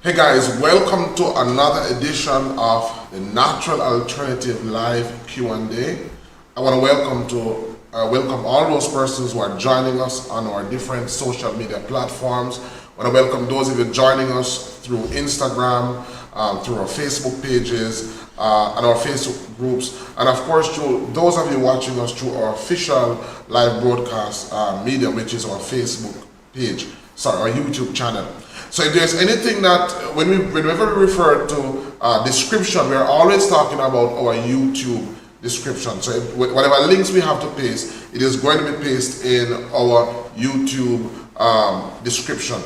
Hey guys, welcome to another edition of the Natural Alternative Live Q&A. I want to welcome all those persons who are joining us on our different social media platforms. I want to welcome those of you joining us through Instagram, through our Facebook pages, and our Facebook groups, and of course through those of you watching us through our official live broadcast medium, which is our Facebook page, our YouTube channel. So if there's anything that, whenever we refer to description, we're always talking about our YouTube description. So whatever links we have to paste, it is going to be pasted in our YouTube description.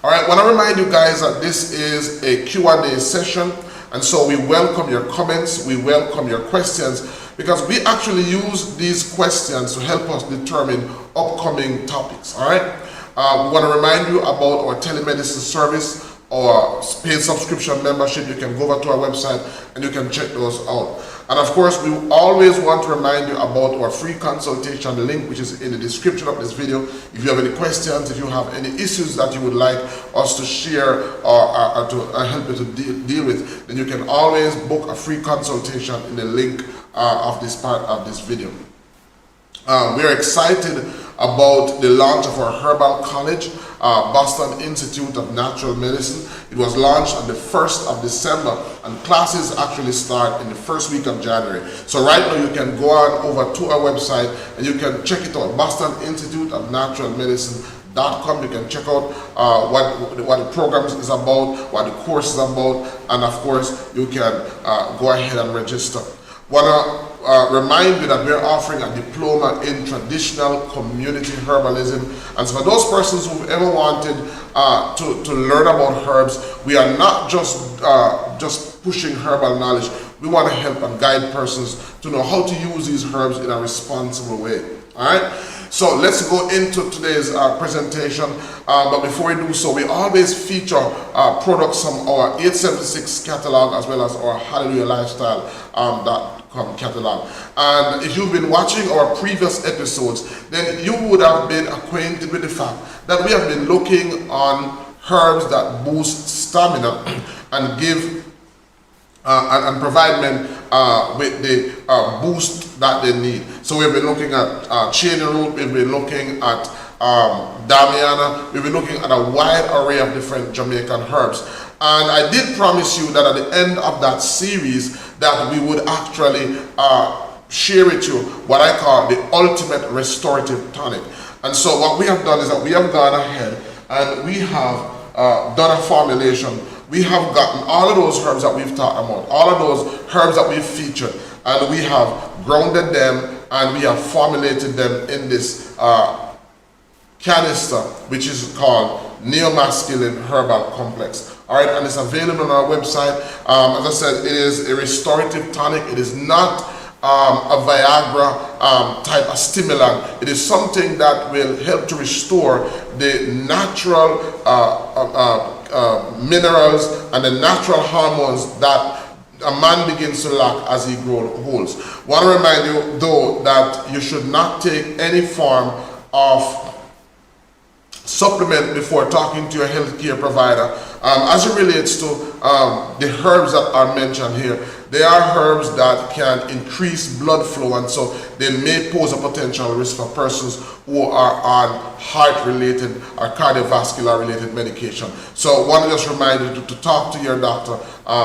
All right, I want to remind you guys that this is a Q&A session, and so we welcome your comments, we welcome your questions, because we actually use these questions to help us determine upcoming topics. All right. We want to remind you about our telemedicine service or paid subscription membership. You can go over to our website and you can check those out. And of course, we always want to remind you about our free consultation link, which is in the description of this video. If you have any questions, if you have any issues that you would like us to share or to help you to deal with, then you can always book a free consultation in the link of this part of this video. We are excited about the launch of our Herbal College, Boston Institute of Natural Medicine. It was launched on the 1st of December, and classes actually start in the first week of January. So right now you can go on over to our website and you can check it out, Boston Institute of Natural Medicine.com. You can check out what the program is about, what the course is about, and of course you can go ahead and register. Remind you that we're offering a diploma in traditional community herbalism, and so for those persons who've ever wanted to learn about herbs, we are not just pushing herbal knowledge. We want to help and guide persons to know how to use these herbs in a responsible way. All right, so let's go into today's presentation, but before we do so, we always feature products from our 876 catalog as well as our Halleluyahlifestyle catalog. And if you've been watching our previous episodes, then you would have been acquainted with the fact that we have been looking on herbs that boost stamina and give and provide men with the boost that they need. So we've been looking at chain root, we've been looking at Damiana, we've been looking at a wide array of different Jamaican herbs. And I did promise you that at the end of that series that we would actually share with you what I call the ultimate restorative tonic. And so what we have done is that we have gone ahead and we have done a formulation. We have gotten all of those herbs that we've talked about, all of those herbs that we've featured, and we have grounded them and we have formulated them in this canister, which is called Neomasculine Herbal Complex. All right, and it's available on our website. As I said, it is a restorative tonic. It is not a Viagra type of stimulant. It is something that will help to restore the natural minerals and the natural hormones that a man begins to lack as he grows old. I want to remind you, though, that you should not take any form of supplement before talking to your healthcare provider. As it relates to the herbs that are mentioned here, they are herbs that can increase blood flow, and so they may pose a potential risk for persons who are on heart-related or cardiovascular-related medication. So I want to just remind you to talk to your doctor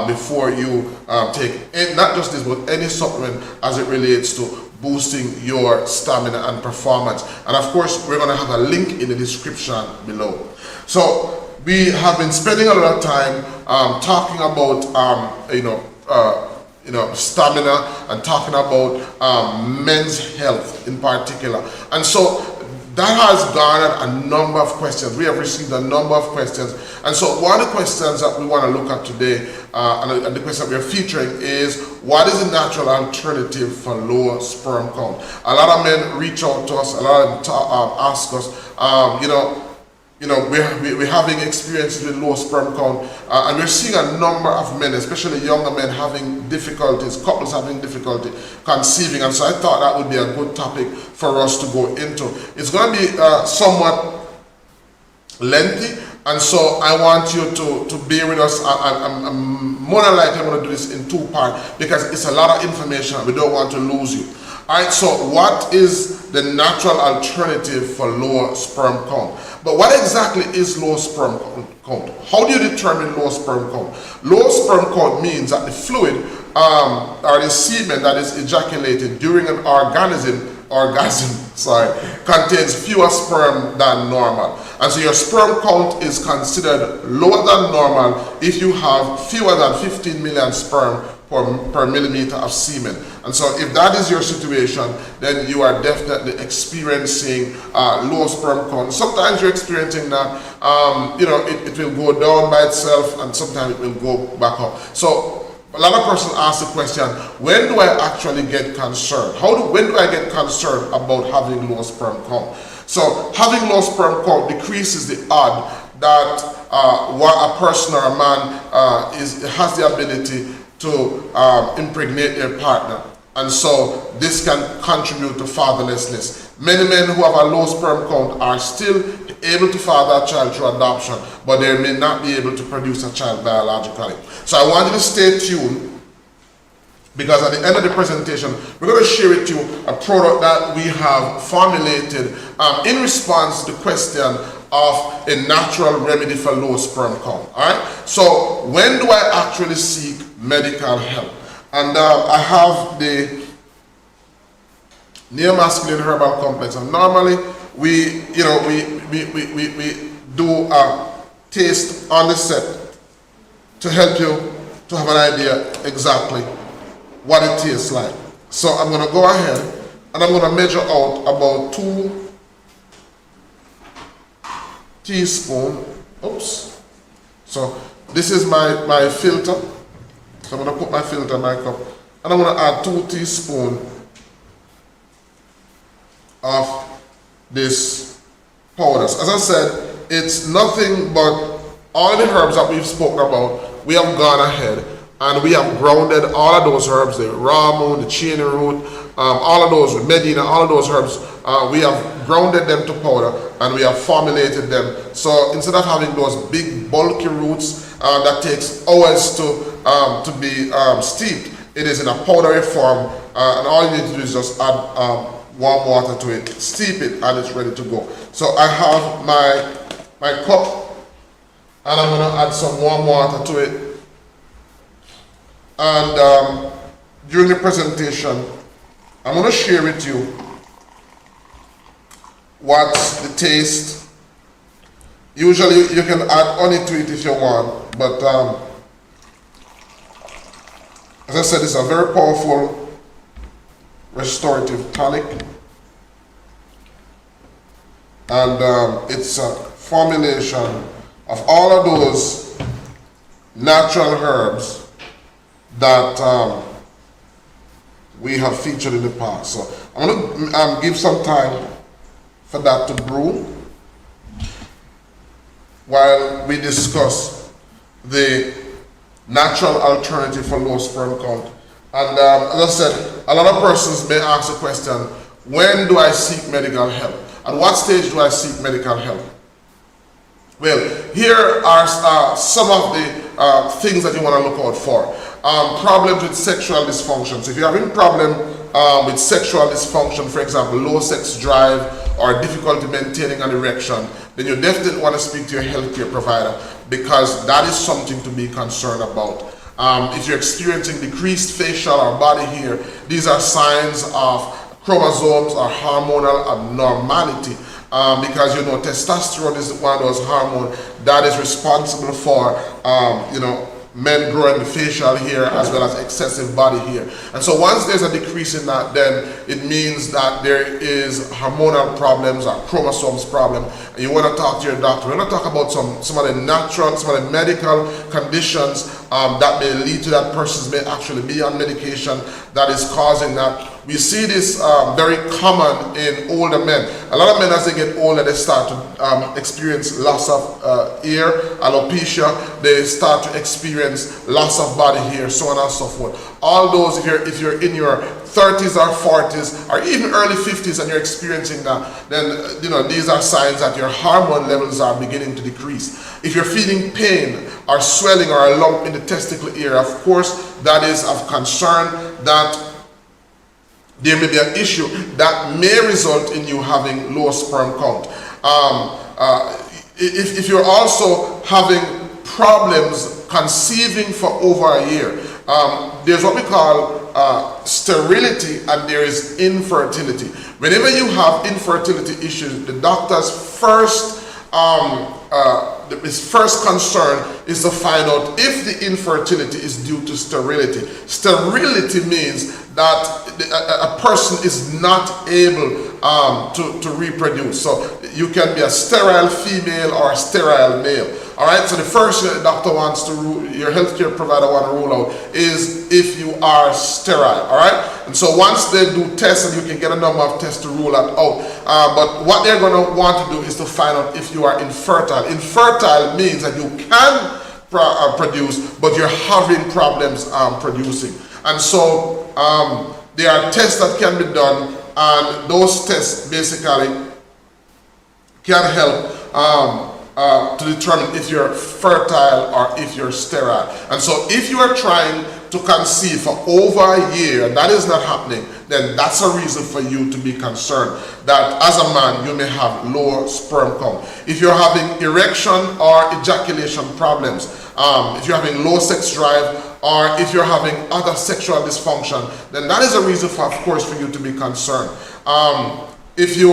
before you take not just this, but any supplement as it relates to boosting your stamina and performance. And of course, we're going to have a link in the description below. So we have been spending a lot of time talking about stamina and talking about men's health in particular. And so that has garnered a number of questions. We have received a number of questions. And so one of the questions that we want to look at today, and the question that we're featuring is, what is the natural alternative for lower sperm count? A lot of men reach out to us, a lot of them ask us, we're having experiences with low sperm count, and we're seeing a number of men, especially younger men, having difficulties, couples having difficulty conceiving. And so I thought that would be a good topic for us to go into. It's going to be somewhat lengthy, And so I want you to bear with us. I'm more than likely going to do this in two parts because it's a lot of information and we don't want to lose you. Alright, so what is the natural alternative for lower sperm count? But what exactly is low sperm count? How do you determine low sperm count? Low sperm count means that the fluid or the semen that is ejaculated during an orgasm contains fewer sperm than normal. And so your sperm count is considered lower than normal if you have fewer than 15 million sperm per millimeter of semen. And so if that is your situation, then you are definitely experiencing low sperm count. Sometimes you're experiencing that, it will go down by itself and sometimes it will go back up. So a lot of persons ask the question, when do I actually get concerned? When do I get concerned about having low sperm count? So having low sperm count decreases the odd that a person or a man has the ability to impregnate their partner. And so this can contribute to fatherlessness. Many men who have a low sperm count are still able to father a child through adoption, but they may not be able to produce a child biologically. So I want you to stay tuned, because at the end of the presentation, we're going to share with you a product that we have formulated in response to the question of a natural remedy for low sperm count. Alright? So when do I actually seek medical help? And I have the neomasculine herbal complex, and normally we do a taste on the set to help you to have an idea exactly what it tastes like. So I'm going to go ahead and I'm going to measure out about 2 teaspoons. Oops. So this is my filter. So I'm going to put my filter in my cup and I'm going to add 2 teaspoons of this powder. As I said, it's nothing but all the herbs that we've spoken about. We have gone ahead and we have grounded all of those herbs, the raw moon, the chain root, all of those, Medina, all of those herbs. We have grounded them to powder and we have formulated them. So instead of having those big bulky roots that takes hours to be steeped, it is in a powdery form, and all you need to do is just add warm water to it, steep it, and it's ready to go. So I have my cup, and I'm going to add some warm water to it. And during the presentation, I'm going to share with you what's the taste. Usually you can add honey to it if you want, but as I said, it's a very powerful restorative tonic, and it's a formulation of all of those natural herbs that we have featured in the past. So I'm going to give some time for that to brew while we discuss the natural alternative for low sperm count. And as I said, a lot of persons may ask the question, when do I seek medical help? At what stage do I seek medical help? Well, here are some of the things that you want to look out for. Problems with sexual dysfunction. So if you're having problem with sexual dysfunction, for example, low sex drive or difficulty maintaining an erection, then you definitely want to speak to your healthcare provider, because that is something to be concerned about. If you're experiencing decreased facial or body hair, these are signs of chromosomes or hormonal abnormality. Because testosterone is one of those hormones that is responsible for men growing the facial hair as well as excessive body hair. And so once there's a decrease in that, then it means that there is hormonal problems or chromosomes problem, and you want to talk to your doctor. We're going to talk about some of the natural, some of the medical conditions that may lead to that person may actually be on medication that is causing that. we see this very common in older men. A lot of men, as they get older, they start to experience loss of hair, alopecia. They start to experience loss of body hair, so on and so forth. All those, if you're in your 30s or 40s or even early 50s and you're experiencing that, then these are signs that your hormone levels are beginning to decrease. If you're feeling pain or swelling or a lump in the testicle area, of course that is of concern, that there may be an issue that may result in you having low sperm count. If you're also having problems conceiving for over a year, there's what we call sterility and there is infertility. Whenever you have infertility issues, the doctor's first concern is to find out if the infertility is due to sterility. Sterility means that a person is not able to reproduce. So you can be a sterile female or a sterile male. All right, so the first thing the doctor wants to rule, your healthcare provider want to rule out, is if you are sterile. All right, and so once they do tests, and you can get a number of tests to rule that out. But what they're going to want to do is to find out if you are infertile. Infertile means that you can produce, but you're having problems producing. And so there are tests that can be done, and those tests basically can help to determine if you're fertile or if you're sterile. And so if you are trying to conceive for over a year and that is not happening, then that's a reason for you to be concerned that as a man you may have lower sperm count. If you're having erection or ejaculation problems, if you're having low sex drive, or if you're having other sexual dysfunction, then that is a reason for, of course, for you to be concerned. If you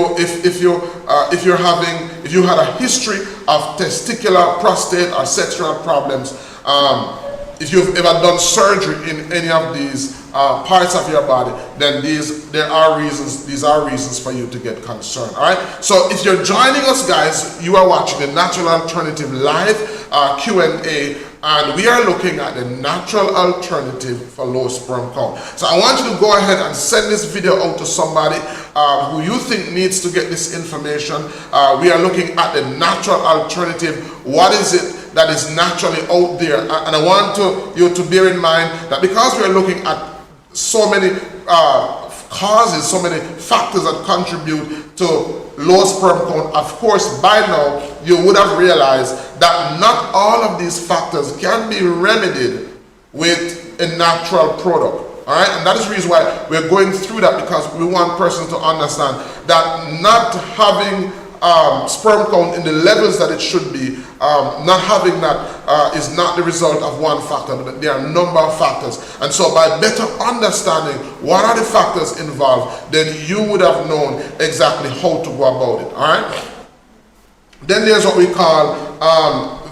had a history of testicular, prostate, or sexual problems, if you've ever done surgery in any of these parts of your body, then these are reasons for you to get concerned. All right. So if you're joining us, guys, you are watching the Natural Alternative Live Q&A. And we are looking at the natural alternative for low sperm count. So I want you to go ahead and send this video out to somebody who you think needs to get this information. We are looking at the natural alternative. What is it that is naturally out there? And I want you to bear in mind that because we are looking at so many causes, so many factors that contribute to low sperm count, of course by now you would have realized that not all of these factors can be remedied with a natural product. All right, and that is the reason why we're going through that, because we want persons to understand that not having sperm count in the levels that it should be, not having that is not the result of one factor, but there are a number of factors. And so by better understanding what are the factors involved, then you would have known exactly how to go about it. All right. Then there's what we call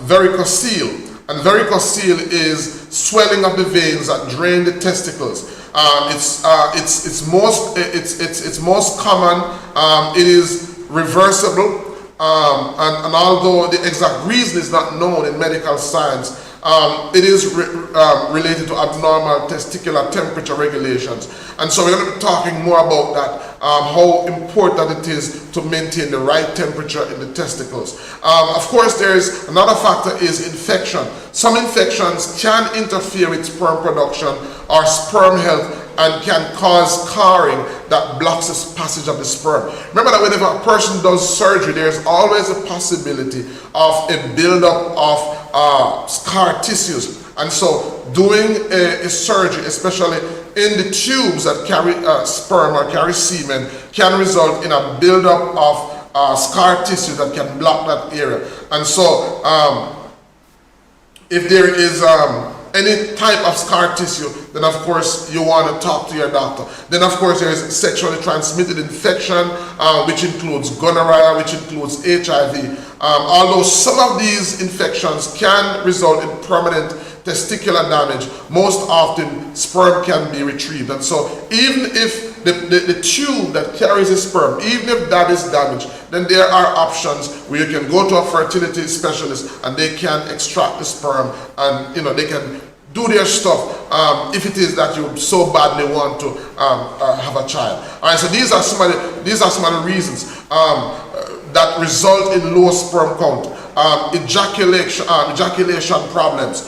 varicocele. And varicocele is swelling of the veins that drain the testicles. It's most common. It is reversible, and although the exact reason is not known in medical science, it is related to abnormal testicular temperature regulations. And so we're going to be talking more about that, how important it is to maintain the right temperature in the testicles. Of course, there is another factor is infection. Some infections can interfere with sperm production or sperm health and can cause scarring that blocks the passage of the sperm. Remember that whenever a person does surgery, there's always a possibility of a buildup of scar tissues. And so doing a surgery, especially in the tubes that carry sperm or carry semen, can result in a buildup of scar tissue that can block that area. And so if there is any type of scar tissue, then of course you want to talk to your doctor. Then of course there is sexually transmitted infection, which includes gonorrhea, which includes HIV. Although some of these infections can result in permanent testicular damage, most often sperm can be retrieved. And so even if the tube that carries the sperm, even if that is damaged, then there are options where you can go to a fertility specialist and they can extract the sperm, and they can do their stuff if it is that you so badly want to have a child. All right, so these are some of the reasons that result in low sperm count. Ejaculation problems.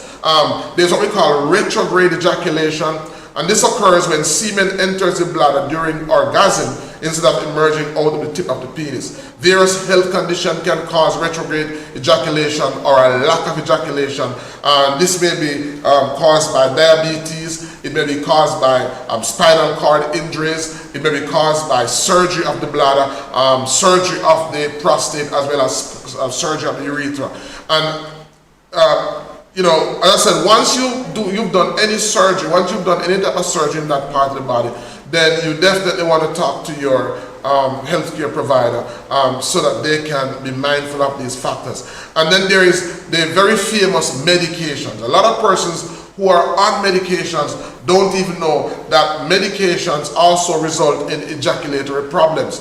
There's what we call retrograde ejaculation, and this occurs when semen enters the bladder during orgasm instead of emerging out of the tip of the penis. Various health conditions can cause retrograde ejaculation or a lack of ejaculation. This may be caused by diabetes, it may be caused by spinal cord injuries, it may be caused by surgery of the bladder, surgery of the prostate, as well as surgery of the urethra. And you know, as I said, once you've done any surgery, once you've done any type of surgery in that part of the body, then you definitely want to talk to your healthcare provider so that they can be mindful of these factors. And then there is the very famous medications. A lot of persons who are on medications don't even know that medications also result in ejaculatory problems,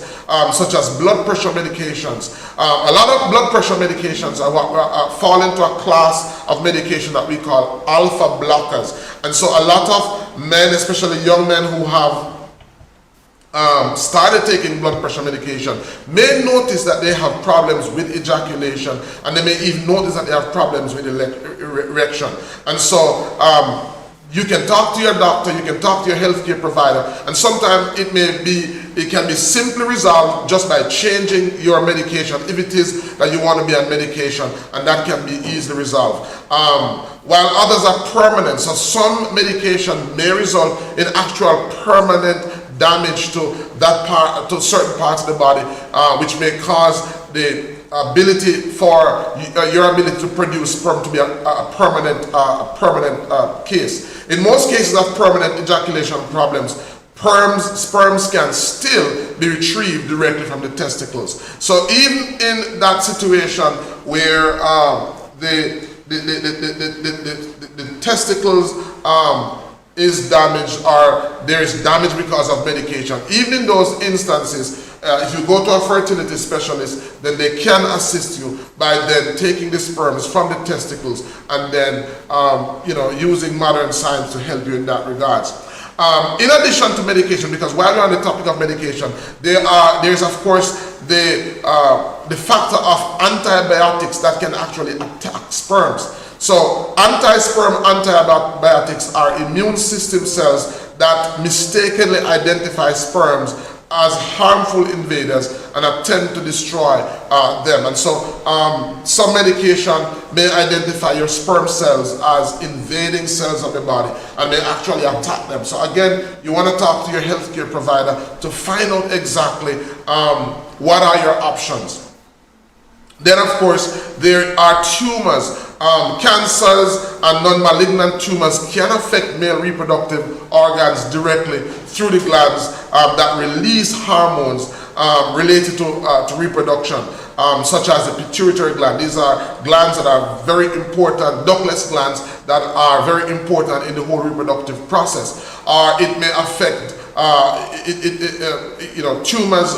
such as blood pressure medications. A lot of blood pressure medications fall into a class of medication that we call alpha blockers. And so a lot of men, especially young men who have started taking blood pressure medication, may notice that they have problems with ejaculation, and they may even notice that they have problems with erection. And so you can talk to your doctor, you can talk to your healthcare provider, and sometimes it can be simply resolved just by changing your medication if it is that you want to be on medication, and that can be easily resolved. While others are permanent, so some medication may result in actual permanent damage to that part, to certain parts of the body, which may cause the ability for your ability to produce sperm to be a permanent case. In most cases of permanent ejaculation problems, sperms can still be retrieved directly from the testicles. So even in that situation where the testicles is damaged, or there is damage because of medication, even in those instances, if you go to a fertility specialist, then they can assist you by then taking the sperms from the testicles and then using modern science to help you in that regards. In addition to medication, because while we're on the topic of medication, there's of course the factor of antibiotics that can actually attack sperms. So anti-sperm antibiotics are immune system cells that mistakenly identify sperms as harmful invaders and attempt to destroy them. And so some medication may identify your sperm cells as invading cells of the body and may actually attack them. So again, you want to talk to your healthcare provider to find out exactly what are your options. Then of course, there are tumors. Cancers and non-malignant tumors can affect male reproductive organs directly through the glands that release hormones related to reproduction, such as the pituitary gland. These are glands that are very important, ductless glands that are very important in the whole reproductive process. It may affect, tumors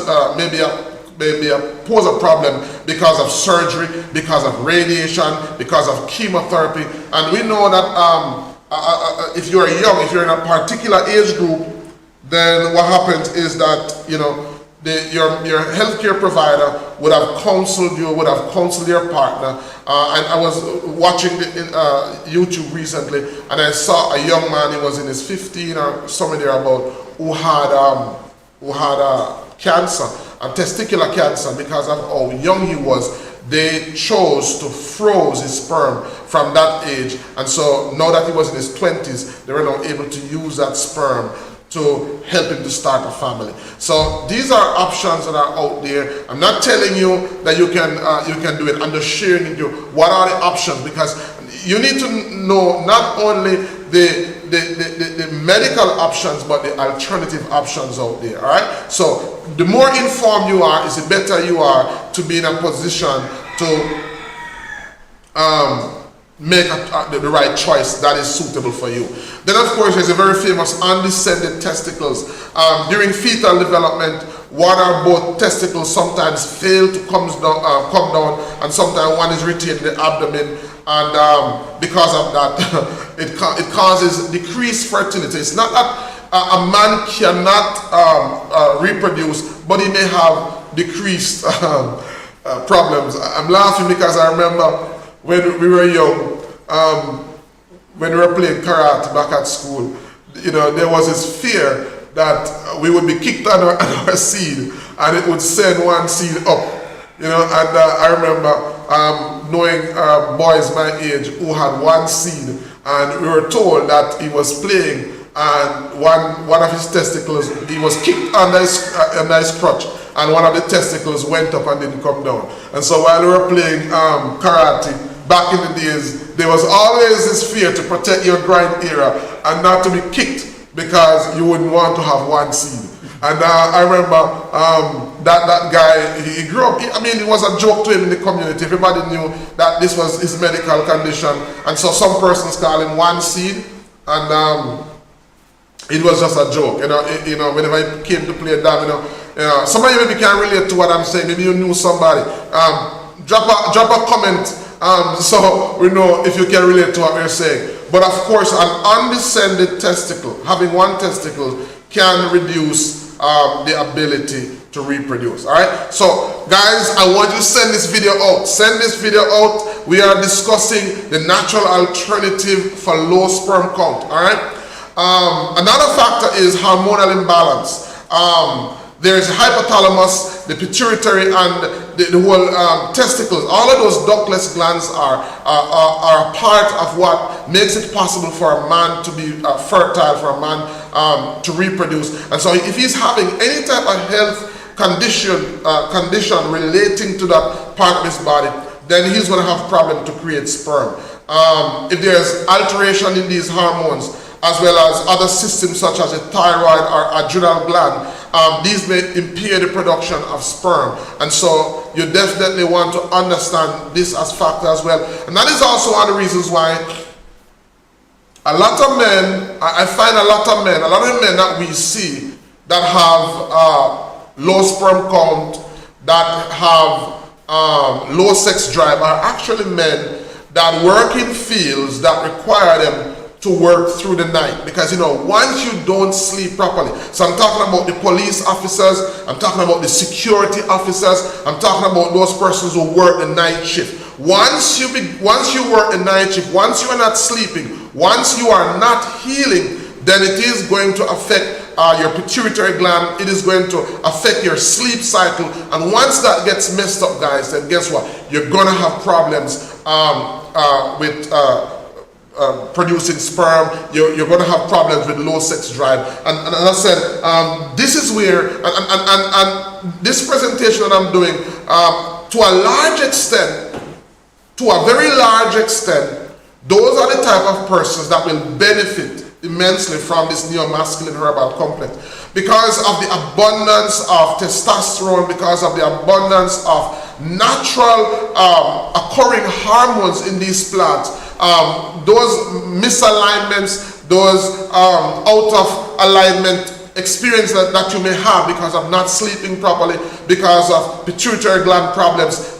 may pose a problem because of surgery, because of radiation, because of chemotherapy. And we know that if you're young, if you're in a particular age group, then what happens is that your healthcare provider would have counseled you, would have counseled your partner. And I was watching YouTube recently, and I saw a young man. He was in his 15 or somewhere thereabout, who had cancer, and testicular cancer. Because of how young he was, they chose to froze his sperm from that age. And so now that he was in his 20s, they were now able to use that sperm to help him to start a family. So these are options that are out there. I'm not telling you that you can do it. I'm just sharing with you what are the options, because you need to know not only the medical options, but the alternative options out there. All right. So the more informed you are, is the better you are to be in a position to make the right choice that is suitable for you. Then of course there's a very famous undescended testicles. During fetal development, one or both testicles sometimes fail to come down, and sometimes one is retained in the abdomen, and because of that, it causes decreased fertility. It's not that a man cannot reproduce, but he may have decreased problems. I'm laughing because I remember when we were young, when we were playing karate back at school, you know, there was this fear that we would be kicked on our seed and it would send one seed up, you know. And I remember knowing boys my age who had one seed, and we were told that he was playing and one of his testicles, he was kicked under his crotch, and one of the testicles went up and didn't come down. And so while we were playing karate back in the days, there was always this fear to protect your groin area and not to be kicked, because you wouldn't want to have one seed. And I remember that guy, he grew up, I mean, it was a joke to him in the community. Everybody knew that this was his medical condition. And so some persons call him one seed, and it was just a joke. You know, whenever he came to play domino, some of you maybe can relate to what I'm saying. Maybe you knew somebody. Drop a comment so we know if you can relate to what we're saying. But of course, an undescended testicle, having one testicle, can reduce the ability to reproduce. All right. So, guys, I want you to send this video out. Send this video out. We are discussing the natural alternative for low sperm count. All right. Another factor is hormonal imbalance. There is hypothalamus, the pituitary, and the whole testicles. All of those ductless glands are a part of what makes it possible for a man to be fertile, for a man to reproduce. And so if he's having any type of health condition relating to that part of his body, then he's going to have problem to create sperm. If there's alteration in these hormones, as well as other systems such as the thyroid or adrenal gland, these may impair the production of sperm. And so you definitely want to understand this as factor as well. And that is also one of the reasons why a lot of men, I find a lot of men that we see that have low sperm count, that have low sex drive, are actually men that work in fields that require them to work through the night. Because, you know, once you don't sleep properly, so I'm talking about the police officers, I'm talking about the security officers, I'm talking about those persons who work the night shift. Once you work the night shift, once you are not sleeping, once you are not healing, then it is going to affect your pituitary gland, it is going to affect your sleep cycle, and once that gets messed up, guys, then guess what? You're gonna have problems with producing sperm. You're going to have problems with low sex drive. And as I said, this is where, and this presentation that I'm doing, to a large extent, to a very large extent, those are the type of persons that will benefit immensely from this neo-masculine herbal complex, because of the abundance of testosterone, because of the abundance of natural occurring hormones in these plants. Those misalignments, those out of alignment experience that you may have because of not sleeping properly, because of pituitary gland problems,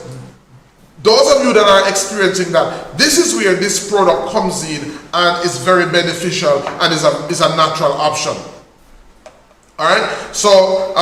those of you that are experiencing that, this is where this product comes in and is very beneficial and is a natural option. All right, so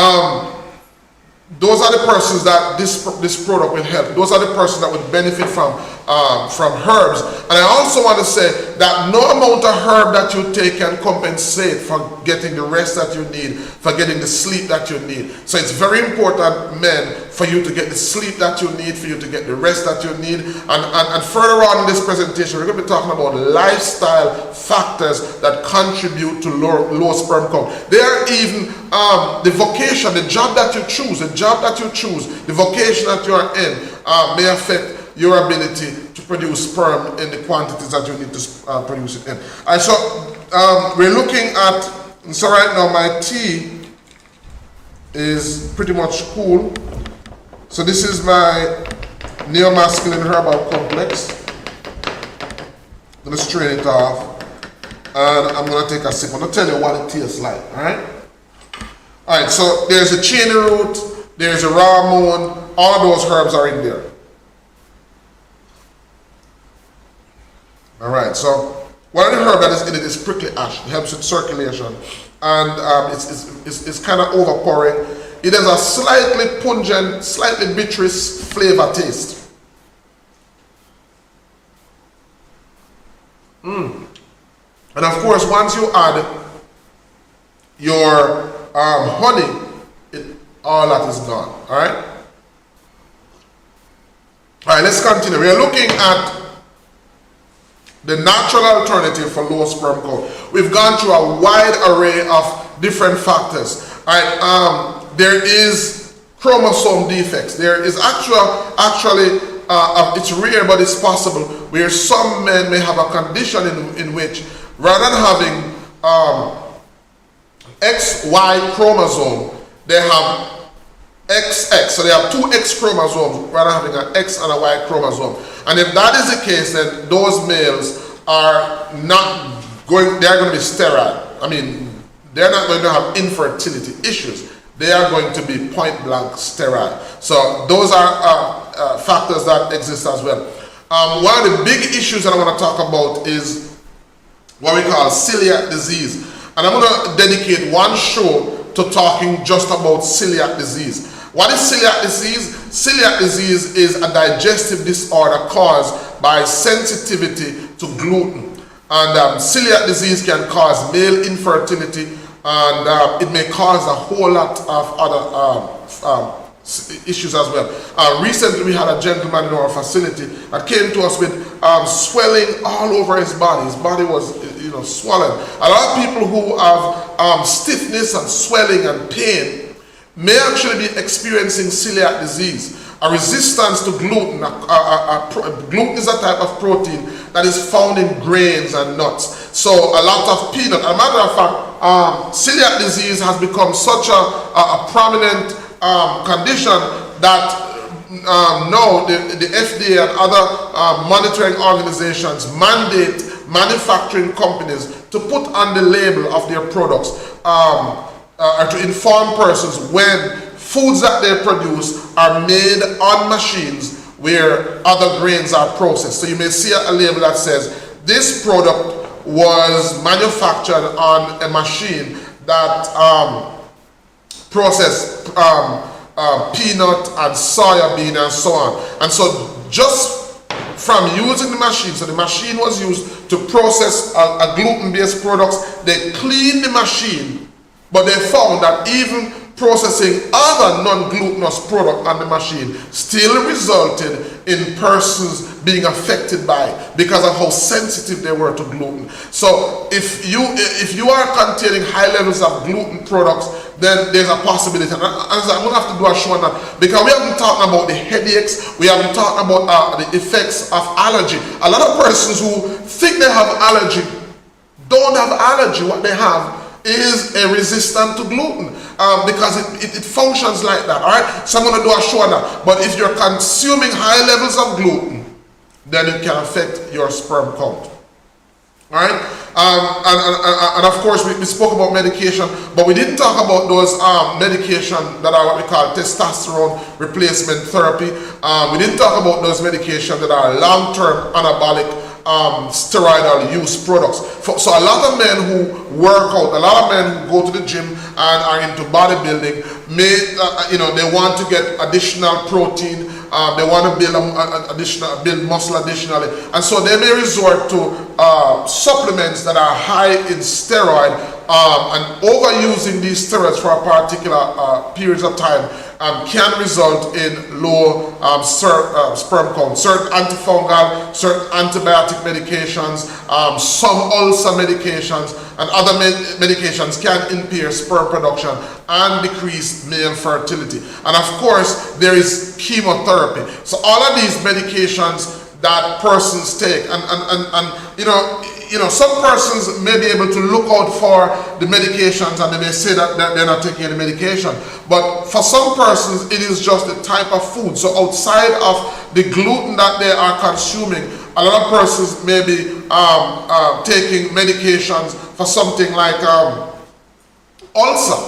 those are the persons that this product will help. Those are the persons that would benefit from herbs. And I also want to say that no amount of herb that you take can compensate for getting the rest that you need, for getting the sleep that you need. So it's very important, men, for you to get the sleep that you need, for you to get the rest that you need. And further on in this presentation, we're going to be talking about lifestyle factors that contribute to low sperm count. There are even the vocation, the job that you choose, the vocation that you are in may affect your ability to produce sperm in the quantities that you need to produce it in. And so we're looking at, so right now my tea is pretty much cool. So this is my neo-masculine herbal complex. I'm going to strain it off and I'm going to take a sip. I'm going to tell you what it tastes like, all right? All right, so there's a chain root, there's a raw moon, all of those herbs are in there. All right, so one of the herbs that is in it is prickly ash. It helps with circulation, and it's kind of overpowering. It has a slightly pungent, slightly bitterous flavor taste. And of course, once you add your honey, all that is gone. All right. All right. Let's continue. We are looking at the natural alternative for low sperm count. We've gone through a wide array of different factors. All right. There is chromosome defects. There is actually it's rare, but it's possible where some men may have a condition in which, rather than having XY chromosome, they have XX. So they have two X chromosomes rather than having an X and a Y chromosome. And if that is the case, then those males are not going, they're going to be sterile. I mean, they're not going to have infertility issues. They are going to be point blank sterile. So those are factors that exist as well. One of the big issues that I want to talk about is what we call celiac disease. And I'm going to dedicate one show to talking just about celiac disease. What is celiac disease? Celiac disease is a digestive disorder caused by sensitivity to gluten. And celiac disease can cause male infertility, and it may cause a whole lot of other issues as well. Recently we had a gentleman in our facility that came to us with swelling all over his body. His body was swollen. A lot of people who have stiffness and swelling and pain may actually be experiencing celiac disease. A resistance to gluten. Gluten is a type of protein that is found in grains and nuts. So a lot of peanut. As a matter of fact, celiac disease has become such a prominent condition that now the FDA and other monitoring organizations mandate manufacturing companies to put on the label of their products or to inform persons when foods that they produce are made on machines where other grains are processed. So you may see a label that says this product was manufactured on a machine that processed peanut and soya bean and so on. And so just from using the machine, so the machine was used to process a gluten-based products, they cleaned the machine, but they found that even processing other non-glutinous product on the machine still resulted in persons being affected by it because of how sensitive they were to gluten. So if you are containing high levels of gluten products, then there's a possibility. And I'm going to have to do a show on that because we haven't talked about the headaches, we haven't talked about the effects of allergy. A lot of persons who think they have allergy don't have allergy. What they have is a resistance to gluten because it functions like that. All right, so I'm going to do a show on that. But if you're consuming high levels of gluten, then it can affect your sperm count. All right, and of course we spoke about medication, but we didn't talk about those medication that are what we call testosterone replacement therapy. We didn't talk about those medications that are long-term anabolic steroidal use products. So a lot of men who work out, a lot of men who go to the gym and are into bodybuilding may, they want to get additional protein. They want to build muscle additionally, and so they may resort to supplements that are high in steroid, and overusing these steroids for a particular periods of time can result in low sperm count. Certain antifungal, certain antibiotic medications, some ulcer medications, and other medications can impair sperm production and decrease male fertility. And of course, there is chemotherapy. So all of these medications that persons take, and some persons may be able to look out for the medications and they may say that they're not taking any medication. But for some persons, it is just the type of food. So outside of the gluten that they are consuming, a lot of persons may be taking medications for something like ulcer,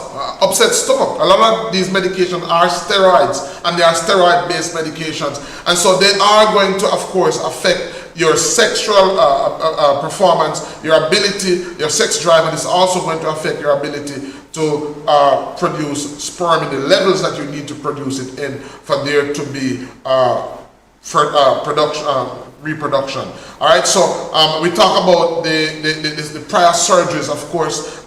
upset stomach. A lot of these medications are steroids, and they are steroid-based medications, and so they are going to, of course, affect your sexual performance, your ability, your sex drive, and it's also going to affect your ability to produce sperm in the levels that you need to produce it in for there to be reproduction. All right, so we talk about the prior surgeries. Of course,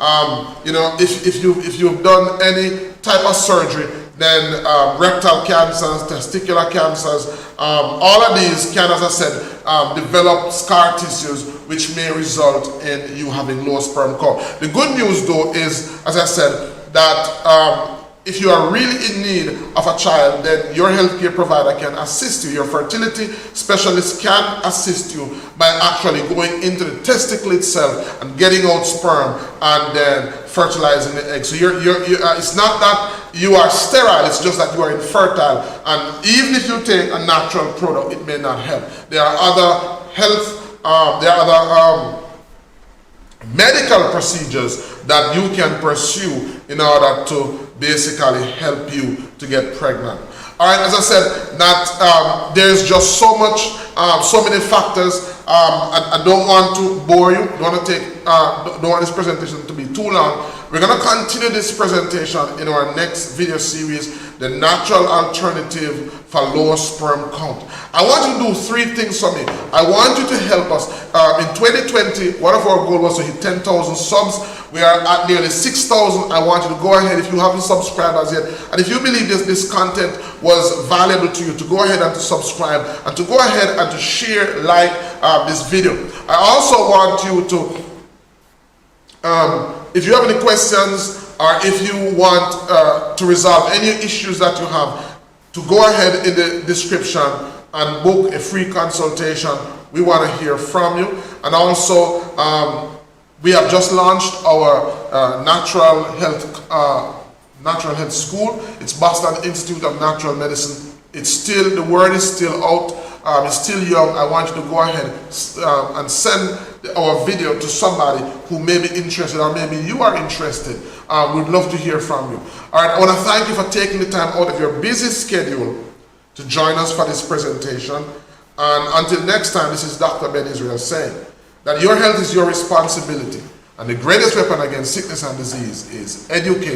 you know, if you've done any type of surgery, then rectal cancers, testicular cancers, all of these can, as I said, develop scar tissues, which may result in you having low sperm count. The good news, though, is, as I said, that if you are really in need of a child, then your healthcare provider can assist you. Your fertility specialist can assist you by actually going into the testicle itself and getting out sperm and then fertilizing the egg. So it's not that you are sterile, it's just that you are infertile. And even if you take a natural product, it may not help. There are other medical procedures that you can pursue in order to basically help you to get pregnant. All right, as I said, that there's just so many factors. I don't want to bore you. Don't want this presentation to be too long. We're going to continue this presentation in our next video series, the natural alternative for low sperm count. I want you to do 3 things for me. I want you to help us. In 2020, one of our goals was to hit 10,000 subs. We are at nearly 6,000. I want you to go ahead, if you haven't subscribed as yet, and if you believe this content was valuable to you, to go ahead and to subscribe, and to go ahead and to share, like this video. I also want you to, if you have any questions, or if you want to resolve any issues that you have, to go ahead in the description and book a free consultation. We want to hear from you. And also, we have just launched our natural health school. It's Boston Institute of Natural Medicine. It's still, the word is still out. It's still young. I want you to go ahead and send our video to somebody who may be interested, or maybe you are interested. We'd love to hear from you. All right, I want to thank you for taking the time out of your busy schedule to join us for this presentation. And until next time, this is Dr. Ben Israel saying that your health is your responsibility, and the greatest weapon against sickness and disease is education.